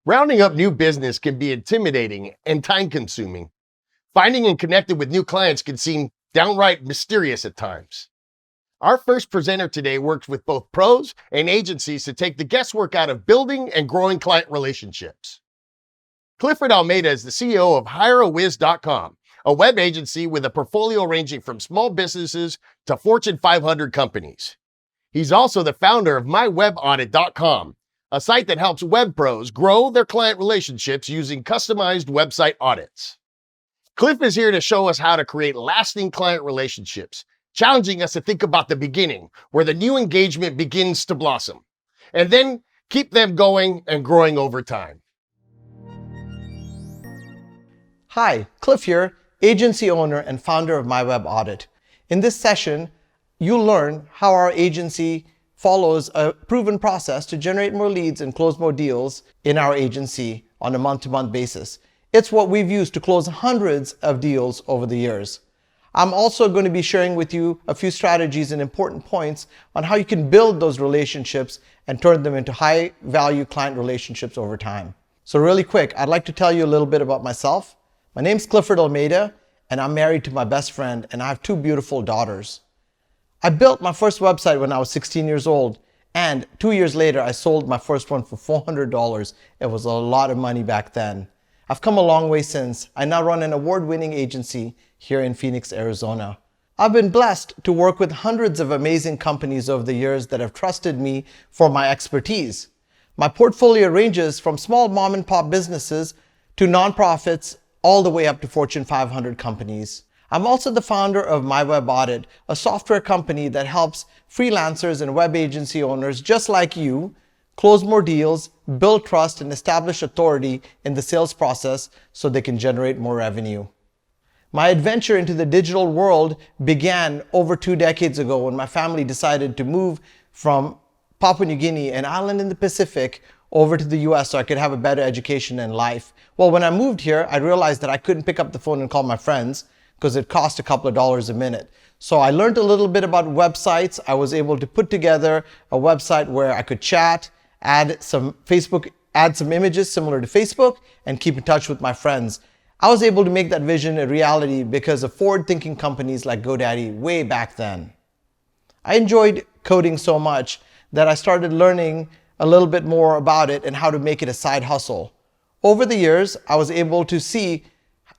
Rounding up new business can be intimidating and time-consuming. Finding and connecting with new clients can seem downright mysterious at times. Our first presenter today works with both pros and agencies to take the guesswork out of building and growing client relationships. Clifford Almeida is the CEO of HireAWiz.com, a web agency with a portfolio ranging from small businesses to Fortune 500 companies. He's also the founder of MyWebAudit.com, a site that helps web pros grow their client relationships using customized website audits. Cliff is here to show us how to create lasting client relationships, challenging us to think about the beginning, where the new engagement begins to blossom, and then keep them going and growing over time. Hi, Cliff here, agency owner and founder of MyWebAudit. In this session, you'll learn how our agency follows a proven process to generate more leads and close more deals in our agency on a month-to-month basis. It's what we've used to close hundreds of deals over the years. I'm also going to be sharing with you a few strategies and important points on how you can build those relationships and turn them into high-value client relationships over time. So really quick, I'd like to tell you a little bit about myself. My name's Clifford Almeida, and I'm married to my best friend, and I have two beautiful daughters. I built my first website when I was 16 years old, and 2 years later, I sold my first one for $400. It was a lot of money back then. I've come a long way since. I now run an award-winning agency here in Phoenix, Arizona. I've been blessed to work with hundreds of amazing companies over the years that have trusted me for my expertise. My portfolio ranges from small mom-and-pop businesses to nonprofits, all the way up to Fortune 500 companies. I'm also the founder of MyWebAudit, a software company that helps freelancers and web agency owners just like you close more deals, build trust, and establish authority in the sales process so they can generate more revenue. My adventure into the digital world began over 2 decades ago when my family decided to move from Papua New Guinea, an island in the Pacific, over to the US so I could have a better education and life. Well, when I moved here, I realized that I couldn't pick up the phone and call my friends because it cost a couple of dollars a minute. So I learned a little bit about websites. I was able to put together a website where I could chat, add some images similar to Facebook, and keep in touch with my friends. I was able to make that vision a reality because of forward-thinking companies like GoDaddy way back then. I enjoyed coding so much that I started learning a little bit more about it and how to make it a side hustle. Over the years, I was able to see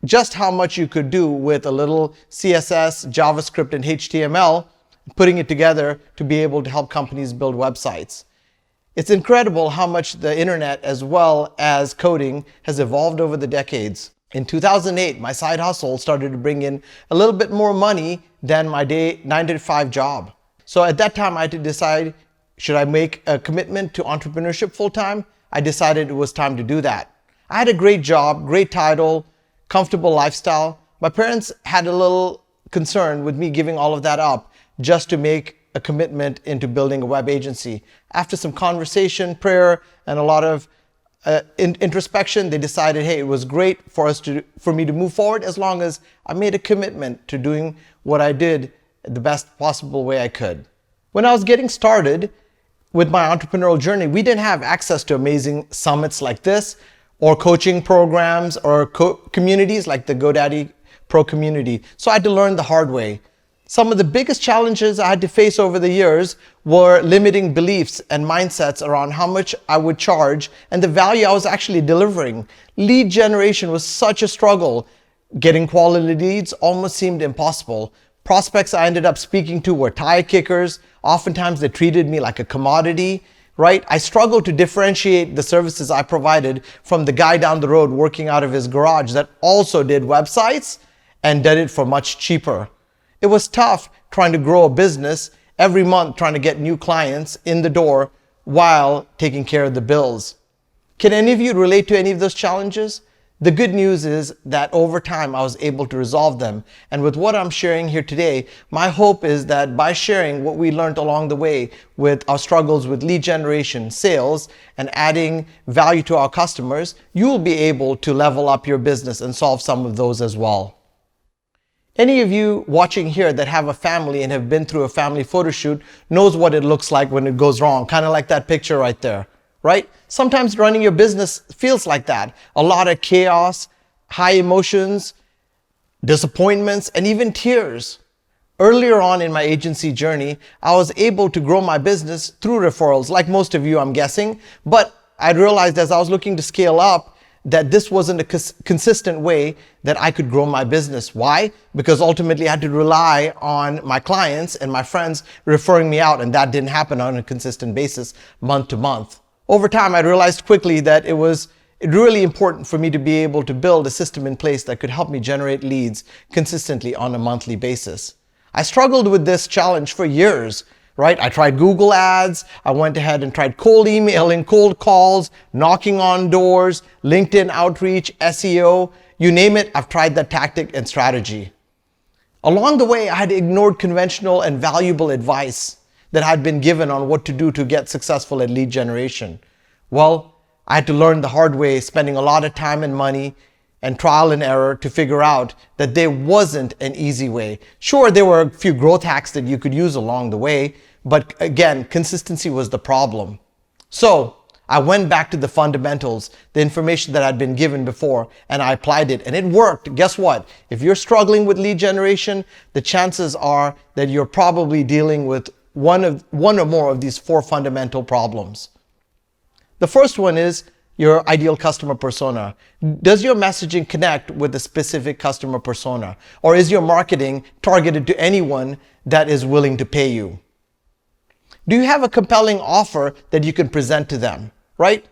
just how much you could do with a little CSS, JavaScript, and HTML, putting it together to be able to help companies build websites. It's incredible how much the internet as well as coding has evolved over the decades. In 2008, my side hustle started to bring in a little bit more money than my 9-to-5 job. So at that time, I had to decide, should I make a commitment to entrepreneurship full-time? I decided it was time to do that. I had a great job, great title, comfortable lifestyle. My parents had a little concern with me giving all of that up just to make a commitment into building a web agency. After some conversation, prayer, and a lot of introspection, they decided, hey, it was great for me to move forward as long as I made a commitment to doing what I did the best possible way I could. When I was getting started with my entrepreneurial journey, we didn't have access to amazing summits like this, or coaching programs, or communities like the GoDaddy Pro community. So I had to learn the hard way. Some of the biggest challenges I had to face over the years were limiting beliefs and mindsets around how much I would charge and the value I was actually delivering. Lead generation was such a struggle. Getting quality leads almost seemed impossible. Prospects I ended up speaking to were tire kickers. Oftentimes they treated me like a commodity, right? I struggled to differentiate the services I provided from the guy down the road working out of his garage that also did websites and did it for much cheaper. It was tough trying to grow a business every month, trying to get new clients in the door while taking care of the bills. Can any of you relate to any of those challenges? The good news is that over time I was able to resolve them. And with what I'm sharing here today, my hope is that by sharing what we learned along the way with our struggles with lead generation, sales, and adding value to our customers, you'll be able to level up your business and solve some of those as well. Any of you watching here that have a family and have been through a family photo shoot knows what it looks like when it goes wrong, kind of like that picture right there. right? Sometimes running your business feels like that. A lot of chaos, high emotions, disappointments, and even tears. Earlier on in my agency journey, I was able to grow my business through referrals, like most of you, I'm guessing. But I realized as I was looking to scale up that this wasn't a consistent way that I could grow my business. Why? Because ultimately I had to rely on my clients and my friends referring me out, and that didn't happen on a consistent basis month to month. Over time, I realized quickly that it was really important for me to be able to build a system in place that could help me generate leads consistently on a monthly basis. I struggled with this challenge for years, right? I tried Google ads. I went ahead and tried cold emailing, cold calls, knocking on doors, LinkedIn outreach, SEO, you name it. I've tried that tactic and strategy. Along the way, I had ignored conventional and valuable advice that had been given on what to do to get successful at lead generation. Well, I had to learn the hard way, spending a lot of time and money and trial and error to figure out that there wasn't an easy way. Sure, there were a few growth hacks that you could use along the way, but again, consistency was the problem. So I went back to the fundamentals, the information that I'd been given before, and I applied it, and it worked. Guess what? If you're struggling with lead generation, the chances are that you're probably dealing with one or more of these 4 fundamental problems. The first one is your ideal customer persona. Does your messaging connect with a specific customer persona? Or is your marketing targeted to anyone that is willing to pay you? Do you have a compelling offer that you can present to them, right?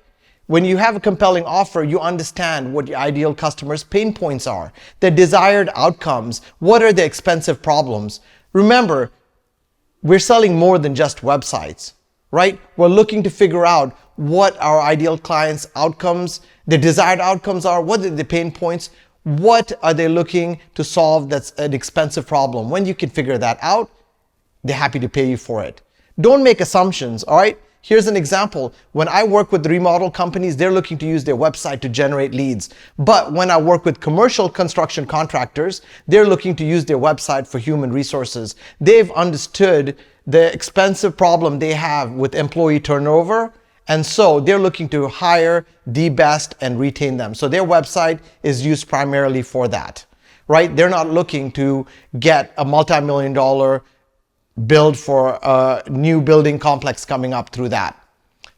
When you have a compelling offer, you understand what your ideal customer's pain points are, their desired outcomes, what are the expensive problems. Remember, we're selling more than just websites, right? We're looking to figure out what our ideal clients' outcomes, their desired outcomes are, what are the pain points, what are they looking to solve that's an expensive problem. When you can figure that out, they're happy to pay you for it. Don't make assumptions, all right? Here's an example. When I work with remodel companies, they're looking to use their website to generate leads. But when I work with commercial construction contractors, they're looking to use their website for human resources. They've understood the expensive problem they have with employee turnover, and so they're looking to hire the best and retain them. So their website is used primarily for that, right? They're not looking to get a multi-million-dollar build for a new building complex coming up through that.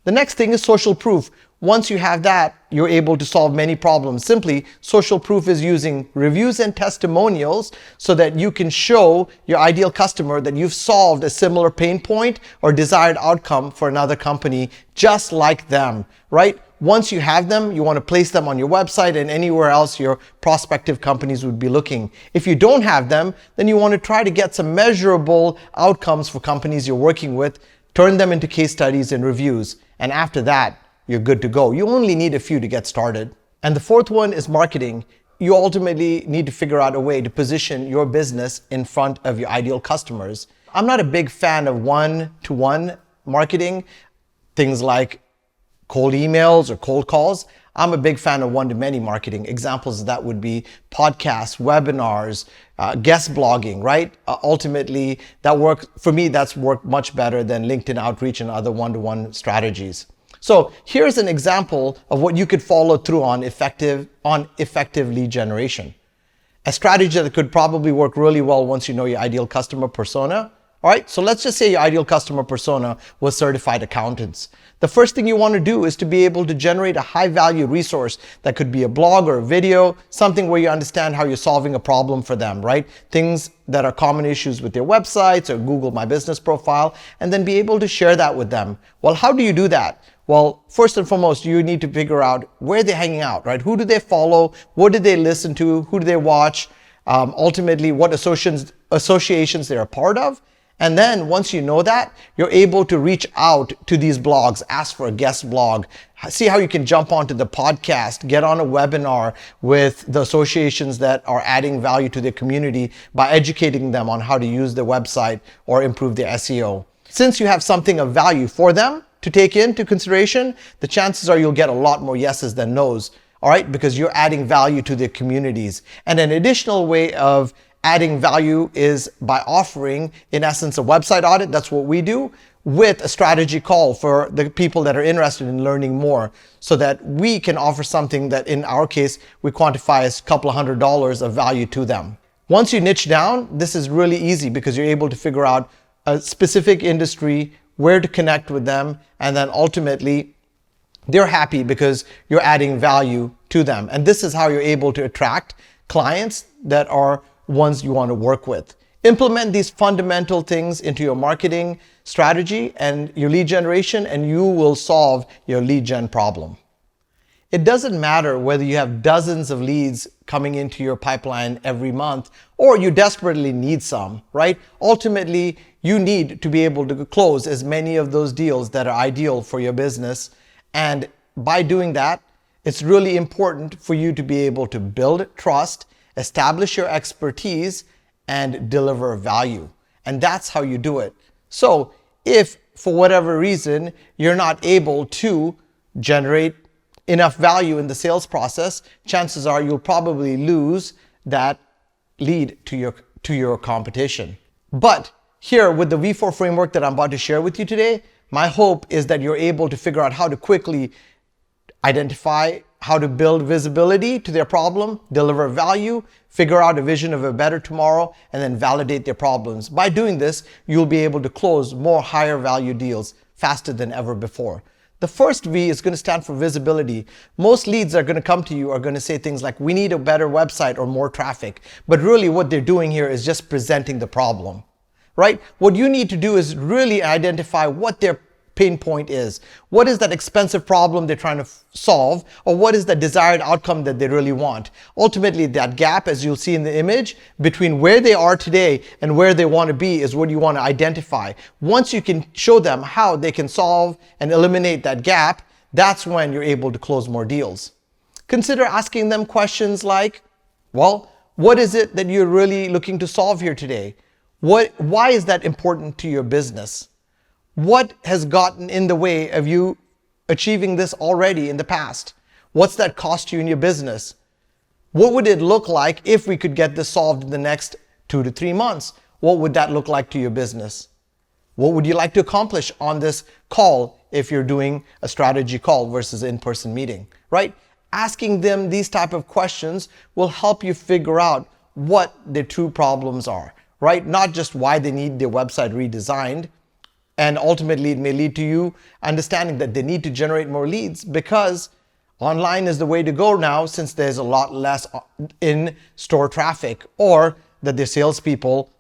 The next thing is social proof. Once you have that, you're able to solve many problems. Simply, social proof is using reviews and testimonials so that you can show your ideal customer that you've solved a similar pain point or desired outcome for another company just like them, right? Once you have them, you want to place them on your website and anywhere else your prospective companies would be looking. If you don't have them, then you want to try to get some measurable outcomes for companies you're working with, turn them into case studies and reviews. And after that, you're good to go. You only need a few to get started. And the fourth one is marketing. You ultimately need to figure out a way to position your business in front of your ideal customers. I'm not a big fan of one-to-one marketing, things like cold emails or cold calls. I'm a big fan of one-to-many marketing. Examples of that would be podcasts, webinars, guest blogging, right? Ultimately, that's worked much better than LinkedIn outreach and other one-to-one strategies. So here's an example of what you could follow through on effective lead generation. A strategy that could probably work really well once you know your ideal customer persona. All right, so let's just say your ideal customer persona was certified accountants. The first thing you want to do is to be able to generate a high value resource that could be a blog or a video, something where you understand how you're solving a problem for them, right? Things that are common issues with their websites or Google My Business profile, and then be able to share that with them. Well, how do you do that? Well, first and foremost, you need to figure out where they're hanging out, right? Who do they follow? What do they listen to? Who do they watch? Ultimately, what associations they're a part of. And then once you know that, you're able to reach out to these blogs, ask for a guest blog, see how you can jump onto the podcast, get on a webinar with the associations that are adding value to their community by educating them on how to use the website or improve their SEO. Since you have something of value for them to take into consideration, the chances are you'll get a lot more yeses than nos, all right? Because you're adding value to their communities. And an additional way of adding value is by offering, in essence, a website audit. That's what we do. with a strategy call for the people that are interested in learning more, so that we can offer something that in our case we quantify as a couple of $100 of value to them. Once you niche down, this is really easy because you're able to figure out a specific industry, where to connect with them, and then ultimately they're happy because you're adding value to them. And this is how you're able to attract clients that are ones you want to work with. Implement these fundamental things into your marketing strategy and your lead generation, and you will solve your lead gen problem. It doesn't matter whether you have dozens of leads coming into your pipeline every month or you desperately need some, right? Ultimately, you need to be able to close as many of those deals that are ideal for your business. And by doing that, it's really important for you to be able to build trust, establish your expertise, and deliver value. And that's how you do it. So if for whatever reason you're not able to generate enough value in the sales process, chances are you'll probably lose that lead to your competition. But here with the V4 framework that I'm about to share with you today, my hope is that you're able to figure out how to quickly identify how to build visibility to their problem, deliver value, figure out a vision of a better tomorrow, and then validate their problems. By doing this, you'll be able to close more higher value deals faster than ever before. The first V is going to stand for visibility. Most leads that are going to come to you are going to say things like, we need a better website or more traffic. But really what they're doing here is just presenting the problem, right? What you need to do is really identify what their pain point is. What is that expensive problem they're trying to solve, or what is the desired outcome that they really want? Ultimately, that gap, as you'll see in the image, between where they are today and where they want to be is what you want to identify. Once you can show them how they can solve and eliminate that gap, that's when you're able to close more deals. Consider asking them questions like, well, what is it that you're really looking to solve here today? Why is that important to your business? What has gotten in the way of you achieving this already in the past? What's that cost you in your business? What would it look like if we could get this solved in the next 2 to 3 months? What would that look like to your business? What would you like to accomplish on this call if you're doing a strategy call versus an in-person meeting, right? Asking them these type of questions will help you figure out what their true problems are, right? Not just why they need their website redesigned. And ultimately, it may lead to you understanding that they need to generate more leads because online is the way to go now, since there's a lot less in-store traffic, or that their salespeople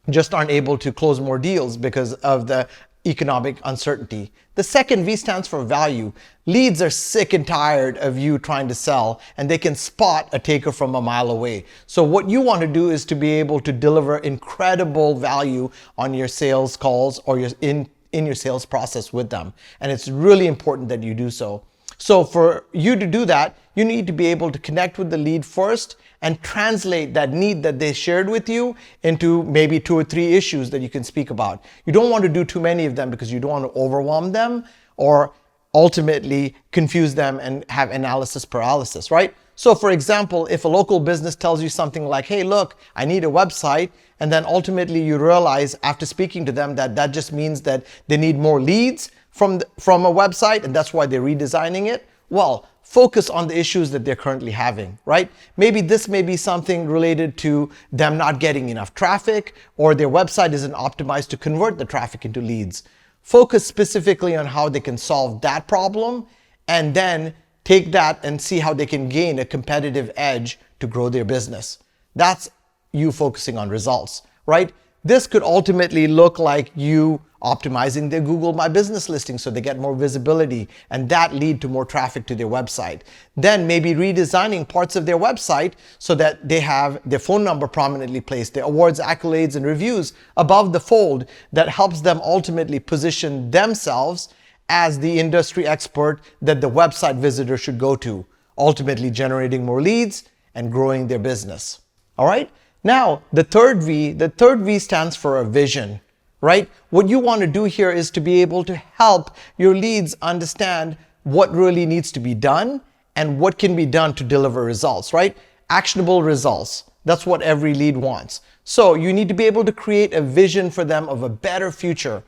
just aren't able to close more deals because of the economic uncertainty. The second V stands for value. Leads are sick and tired of you trying to sell, and they can spot a taker from a mile away. So what you want to do is to be able to deliver incredible value on your sales calls or in your sales process with them. And it's really important that you do so. So for you to do that, you need to be able to connect with the lead first and translate that need that they shared with you into maybe 2 or 3 issues that you can speak about. You don't want to do too many of them because you don't want to overwhelm them or ultimately confuse them and have analysis paralysis, right? So for example, if a local business tells you something like, hey, look, I need a website, and then ultimately you realize after speaking to them that that just means that they need more leads from a website, and that's why they're redesigning it. Well, focus on the issues that they're currently having, right? Maybe this may be something related to them not getting enough traffic, or their website isn't optimized to convert the traffic into leads. Focus specifically on how they can solve that problem, and then take that and see how they can gain a competitive edge to grow their business. That's you focusing on results, right? This could ultimately look like you optimizing their Google My Business listing so they get more visibility, and that lead to more traffic to their website. Then maybe redesigning parts of their website so that they have their phone number prominently placed, their awards, accolades, and reviews above the fold. That helps them ultimately position themselves as the industry expert that the website visitor should go to, ultimately generating more leads and growing their business. All right? Now, the third V stands for a vision, right? What you want to do here is to be able to help your leads understand what really needs to be done and what can be done to deliver results, right? Actionable results. That's what every lead wants. So you need to be able to create a vision for them of a better future.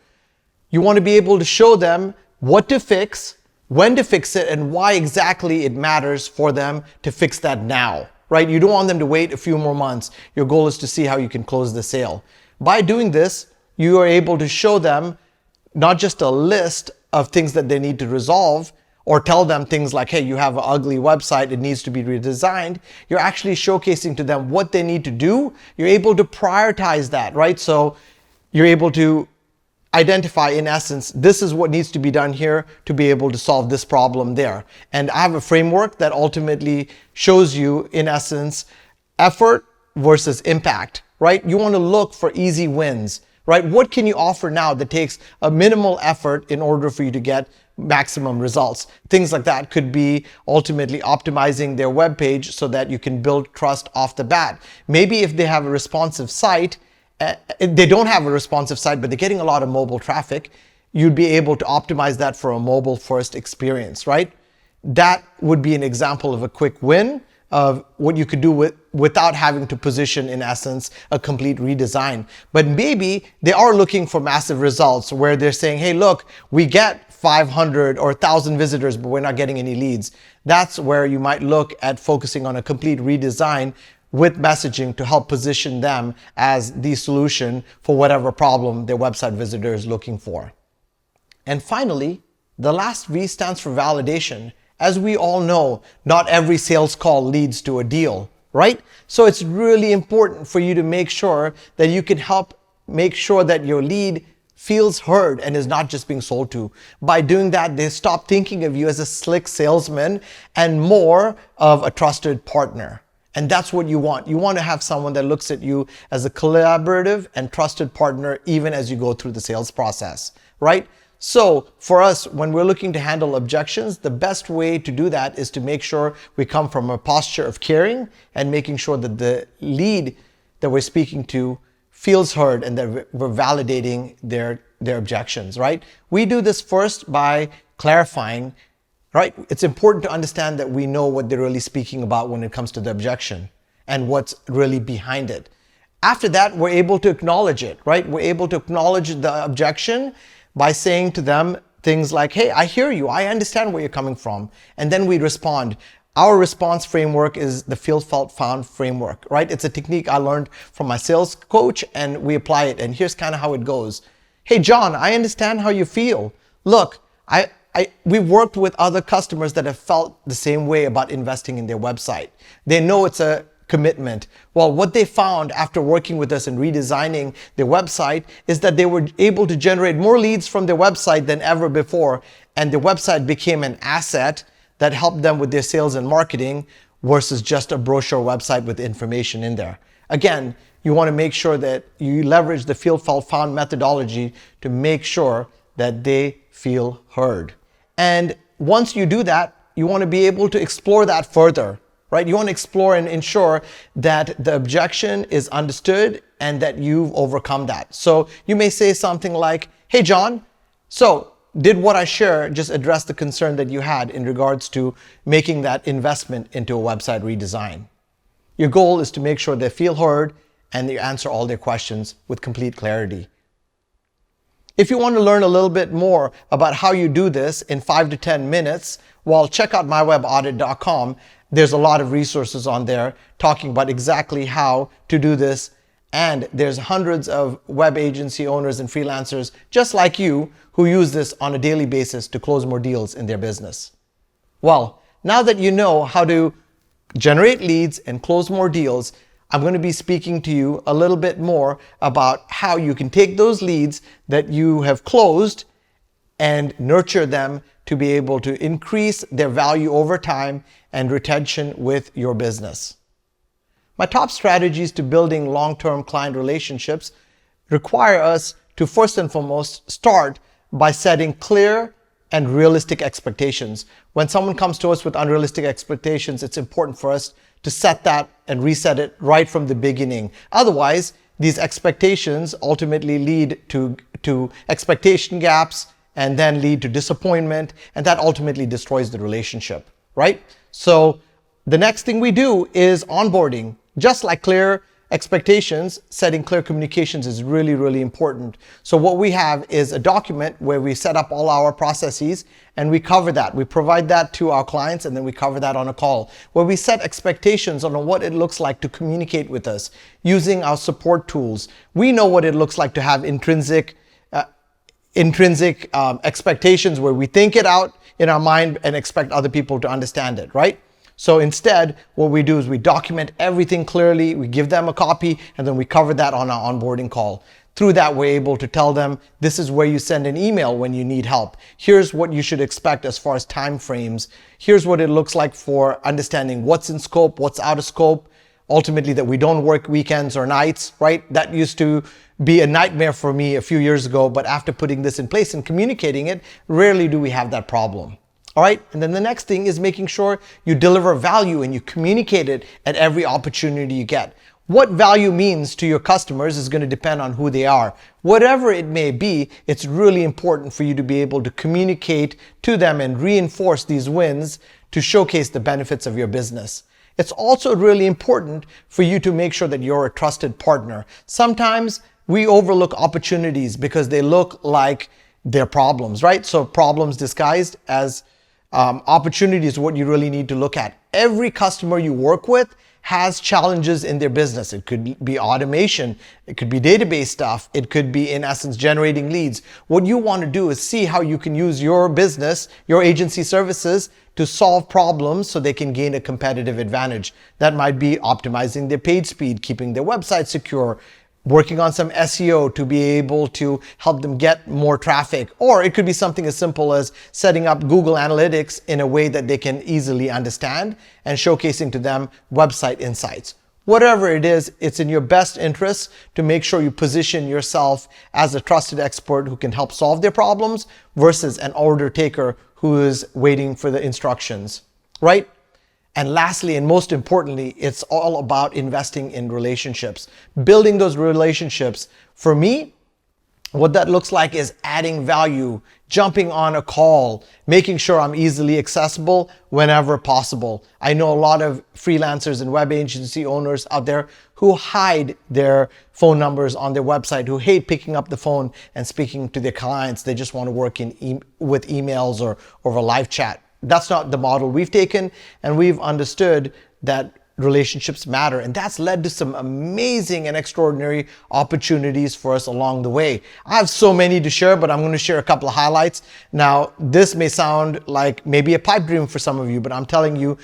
You want to be able to show them what to fix, when to fix it, and why exactly it matters for them to fix that now, right? You don't want them to wait a few more months. Your goal is to see how you can close the sale. By doing this, you are able to show them not just a list of things that they need to resolve, or tell them things like, hey, you have an ugly website, it needs to be redesigned. You're actually showcasing to them what they need to do. You're able to prioritize that, right? So you're able to identify, in essence, this is what needs to be done here to be able to solve this problem there. And I have a framework that ultimately shows you, in essence, effort versus impact, right? You want to look for easy wins, right? What can you offer now that takes a minimal effort in order for you to get maximum results? Things like that could be ultimately optimizing their web page so that you can build trust off the bat. Maybe if they have a responsive site, they don't have a responsive site, but they're getting a lot of mobile traffic, you'd be able to optimize that for a mobile first experience, right? That would be an example of a quick win of what you could do without having to position, in essence, a complete redesign. But maybe they are looking for massive results where they're saying, hey, look, we get 500 or 1,000 visitors, but we're not getting any leads. That's where you might look at focusing on a complete redesign with messaging to help position them as the solution for whatever problem their website visitor is looking for. And finally, the last V stands for validation. As we all know, not every sales call leads to a deal, right? So it's really important for you to make sure that you can help make sure that your lead feels heard and is not just being sold to. By doing that, they stop thinking of you as a slick salesman and more of a trusted partner. And that's what you want. You want to have someone that looks at you as a collaborative and trusted partner even as you go through the sales process, right? So for us, when we're looking to handle objections, the best way to do that is to make sure we come from a posture of caring and making sure that the lead that we're speaking to feels heard and that we're validating their objections, right? We do this first by clarifying, right? It's important to understand that we know what they're really speaking about when it comes to the objection and what's really behind it. After that, we're able to acknowledge it, right? We're able to acknowledge the objection by saying to them things like, hey, I hear you. I understand where you're coming from. And then we respond. Our response framework is the feel, felt, found framework, right? It's a technique I learned from my sales coach and we apply it. And here's kind of how it goes. Hey, John, I understand how you feel. Look, we've worked with other customers that have felt the same way about investing in their website. They know it's a commitment. Well, what they found after working with us and redesigning their website is that they were able to generate more leads from their website than ever before. And the website became an asset that helped them with their sales and marketing versus just a brochure website with information in there. Again, you want to make sure that you leverage the feel, felt, found methodology to make sure that they feel heard. And once you do that, you want to be able to explore that further, right? You want to explore and ensure that the objection is understood and that you've overcome that. So you may say something like, hey, John, so did what I share just address the concern that you had in regards to making that investment into a website redesign? Your goal is to make sure they feel heard and you answer all their questions with complete clarity. If you want to learn a little bit more about how you do this in 5 to 10 minutes, well, check out myweboudit.com. There's a lot of resources on there talking about exactly how to do this. And there's hundreds of web agency owners and freelancers just like you who use this on a daily basis to close more deals in their business. Well, now that you know how to generate leads and close more deals, I'm going to be speaking to you a little bit more about how you can take those leads that you have closed and nurture them to be able to increase their value over time and retention with your business. My top strategies to building long-term client relationships require us to first and foremost start by setting clear and realistic expectations. When someone comes to us with unrealistic expectations, it's important for us to set that and reset it right from the beginning. Otherwise, these expectations ultimately lead to expectation gaps and then lead to disappointment, and that ultimately destroys the relationship, right? So the next thing we do is onboarding. Just like clear expectations, setting clear communications is really, really important. So what we have is a document where we set up all our processes and we cover that. We provide that to our clients and then we cover that on a call where we set expectations on what it looks like to communicate with us using our support tools. We know what it looks like to have intrinsic expectations where we think it out in our mind and expect other people to understand it, right? So instead, what we do is we document everything clearly, we give them a copy, and then we cover that on our onboarding call. Through that, we're able to tell them, this is where you send an email when you need help. Here's what you should expect as far as time frames. Here's what it looks like for understanding what's in scope, what's out of scope. Ultimately, that we don't work weekends or nights, right? That used to be a nightmare for me a few years ago, but after putting this in place and communicating it, rarely do we have that problem. All right, and then the next thing is making sure you deliver value and you communicate it at every opportunity you get. What value means to your customers is going to depend on who they are. Whatever it may be, it's really important for you to be able to communicate to them and reinforce these wins to showcase the benefits of your business. It's also really important for you to make sure that you're a trusted partner. Sometimes we overlook opportunities because they look like they're problems, right? So problems disguised as opportunities is what you really need to look at. Every customer you work with has challenges in their business. It could be automation, it could be database stuff, it could be in essence generating leads. What you want to do is see how you can use your business, your agency services to solve problems so they can gain a competitive advantage. That might be optimizing their page speed, keeping their website secure, working on some SEO to be able to help them get more traffic. Or it could be something as simple as setting up Google Analytics in a way that they can easily understand and showcasing to them website insights. Whatever it is, it's in your best interest to make sure you position yourself as a trusted expert who can help solve their problems versus an order taker who is waiting for the instructions, right? And lastly, and most importantly, it's all about investing in relationships, building those relationships. For me, what that looks like is adding value, jumping on a call, making sure I'm easily accessible whenever possible. I know a lot of freelancers and web agency owners out there who hide their phone numbers on their website, who hate picking up the phone and speaking to their clients. They just want to work with emails or over live chat. That's not the model we've taken, and we've understood that relationships matter, and that's led to some amazing and extraordinary opportunities for us along the way. I have so many to share, but I'm going to share a couple of highlights. Now, this may sound like maybe a pipe dream for some of you, but I'm telling you,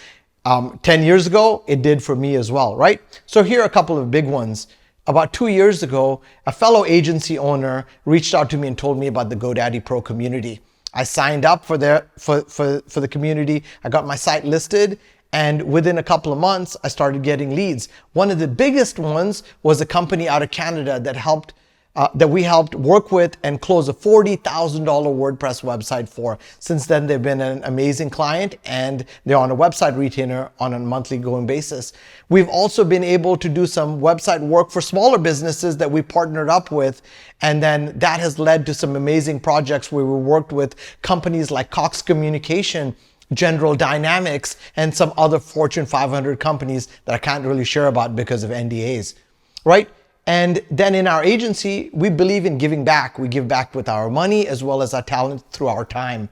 10 years ago, it did for me as well, right? So here are a couple of big ones. About 2 years ago, a fellow agency owner reached out to me and told me about the GoDaddy Pro community. I signed up for the community. I got my site listed, and within a couple of months, I started getting leads. One of the biggest ones was a company out of Canada that we helped work with and close a $40,000 WordPress website for. Since then, they've been an amazing client, and they're on a website retainer on a monthly going basis. We've also been able to do some website work for smaller businesses that we partnered up with, and then that has led to some amazing projects where we worked with companies like Cox Communication, General Dynamics, and some other Fortune 500 companies that I can't really share about because of NDAs, right? And then in our agency, we believe in giving back. We give back with our money as well as our talent through our time.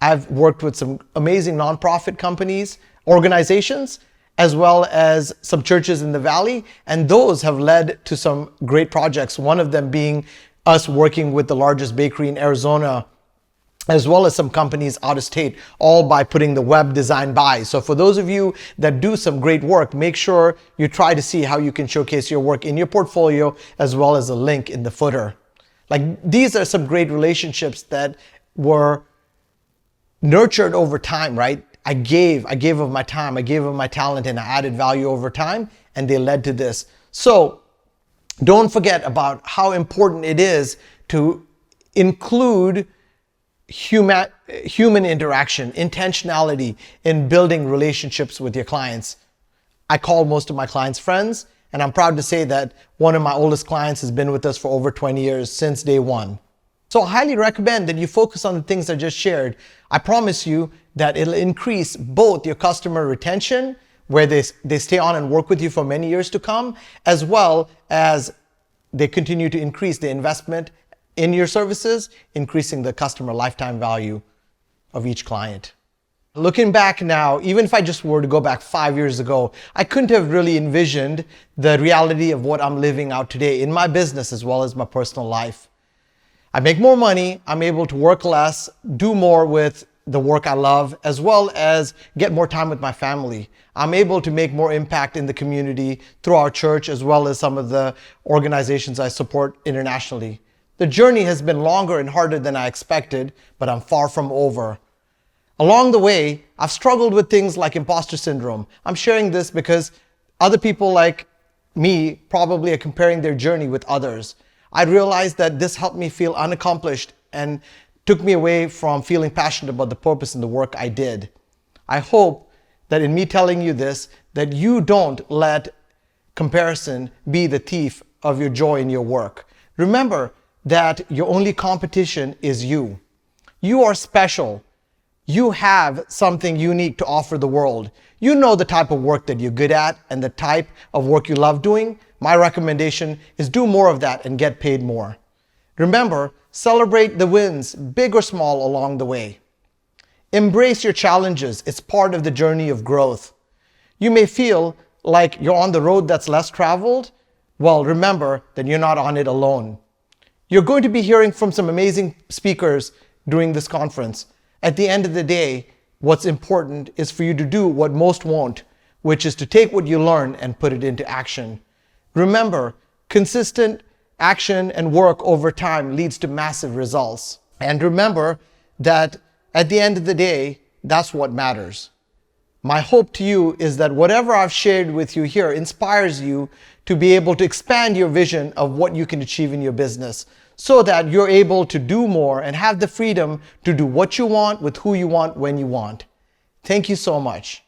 I've worked with some amazing nonprofit companies, organizations, as well as some churches in the Valley, and those have led to some great projects. One of them being us working with the largest bakery in Arizona, as well as some companies out of state, all by putting the web design by. So for those of you that do some great work, make sure you try to see how you can showcase your work in your portfolio, as well as a link in the footer. Like, these are some great relationships that were nurtured over time, right? I gave of my time, I gave of my talent, and I added value over time, and they led to this. So don't forget about how important it is to include human interaction, intentionality in building relationships with your clients. I call most of my clients friends, and I'm proud to say that one of my oldest clients has been with us for over 20 years, since day one. So I highly recommend that you focus on the things I just shared. I promise you that it'll increase both your customer retention, where they stay on and work with you for many years to come, as well as they continue to increase the investment in your services, increasing the customer lifetime value of each client. Looking back now, even if I just were to go back 5 years ago, I couldn't have really envisioned the reality of what I'm living out today in my business as well as my personal life. I make more money, I'm able to work less, do more with the work I love, as well as get more time with my family. I'm able to make more impact in the community through our church, as well as some of the organizations I support internationally. The journey has been longer and harder than I expected, but I'm far from over. Along the way, I've struggled with things like imposter syndrome. I'm sharing this because other people like me probably are comparing their journey with others. I realized that this helped me feel unaccomplished and took me away from feeling passionate about the purpose and the work I did. I hope that in me telling you this, that you don't let comparison be the thief of your joy in your work. Remember that your only competition is you. You are special. You have something unique to offer the world. You know the type of work that you're good at and the type of work you love doing. My recommendation is do more of that and get paid more. Remember, celebrate the wins, big or small, along the way. Embrace your challenges. It's part of the journey of growth. You may feel like you're on the road that's less traveled. Well, remember that you're not on it alone. You're going to be hearing from some amazing speakers during this conference. At the end of the day, what's important is for you to do what most won't, which is to take what you learn and put it into action. Remember, consistent action and work over time leads to massive results. And remember that at the end of the day, that's what matters. My hope to you is that whatever I've shared with you here inspires you to be able to expand your vision of what you can achieve in your business, so that you're able to do more and have the freedom to do what you want with who you want when you want. Thank you so much.